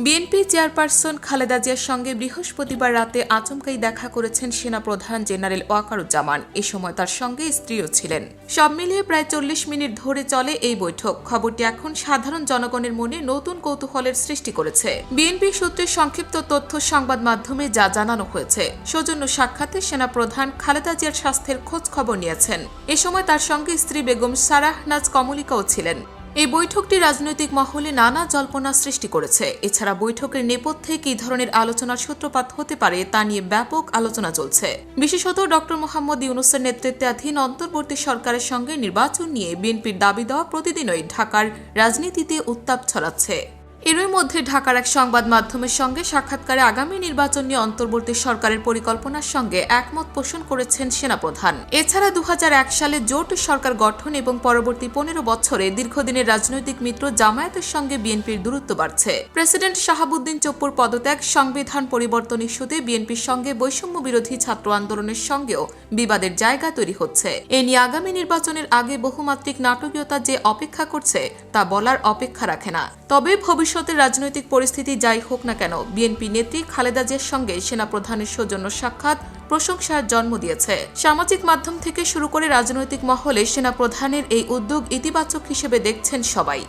BNP chairperson Khaleda জিয়ার সঙ্গে বৃহস্পতিবার রাতে আচমকাই দেখা করেছেন সেনাপ্রধান জেনারেল ওয়াকারুজ্জামান। এ সময় তার সঙ্গে স্ত্রীও ছিলেন। সব মিলিয়ে প্রায় ৪০ মিনিট ধরে চলে এই বৈঠক। খবরটি এখন সাধারণ জনগণের মনে নতুন কৌতূহলের সৃষ্টি করেছে। বিএনপি সূত্রে সংক্ষিপ্ত তথ্য সংবাদ মাধ্যমে যা জানানো হয়েছে, সৌজন্য সাক্ষাতে সেনাপ্রধান খালেদা জিয়ার স্বাস্থ্যের খোঁজ খবর নিয়েছেন। এ সময় তার সঙ্গে স্ত্রী বেগম সারাহনাজ কমলিকাও ছিলেন। এই বৈঠকটি রাজনৈতিক মহলে নানা জল্পনা সৃষ্টি করেছে। এছাড়া বৈঠকের নেপথ্যে কী ধরনের আলোচনার সূত্রপাত হতে পারে তা নিয়ে ব্যাপক আলোচনা চলছে। বিশেষত ডক্টর মোহাম্মদ ইউনূসের নেতৃত্বাধীন অন্তর্বর্তী সরকারের সঙ্গে নির্বাচন নিয়ে বিএনপির দাবি দেওয়া প্রতিদিনই ঢাকার রাজনীতিতে উত্তাপ ছড়াচ্ছে। এরই মধ্যে ঢাকার এক সংবাদ মাধ্যমের সঙ্গে সাক্ষাৎকারে আগামী নির্বাচন নিয়ে অন্তর্বর্তী সরকারের পরিকল্পনার সঙ্গে একমত পোষণ করেছেন সেনাপ্রধান। এছাড়া ২০০১ সালে জোট সরকার গঠন এবং পরবর্তী ১৫ বছরে দীর্ঘদিনের রাজনৈতিক মিত্র জামায়াতের সঙ্গে বিএনপির দূরত্ব বাড়ছে। প্রেসিডেন্ট শাহাবুদ্দিন চপ্পুর পদত্যাগ, সংবিধান পরিবর্তন ইস্যুতে বিএনপির সঙ্গে বৈষম্য বিরোধী ছাত্র আন্দোলনের সঙ্গেও বিবাদের জায়গা তৈরি হচ্ছে। এ নিয়ে আগামী নির্বাচনের আগে বহুমাত্রিক নাটকীয়তা যে অপেক্ষা করছে তা বলার অপেক্ষা রাখে না। তবে ভবিষ্যতের রাজনৈতিক পরিস্থিতি যাই হোক না কেন, বিএনপি নেত্রী খালেদা জিয়ার সঙ্গে সেনাপ্রধানের সৌজন্য সাক্ষাৎ প্রশংসার জন্ম দিয়েছে। সামাজিক মাধ্যম থেকে শুরু করে রাজনৈতিক মহলে সেনাপ্রধানের এই উদ্যোগ ইতিবাচক হিসেবে দেখছেন সবাই।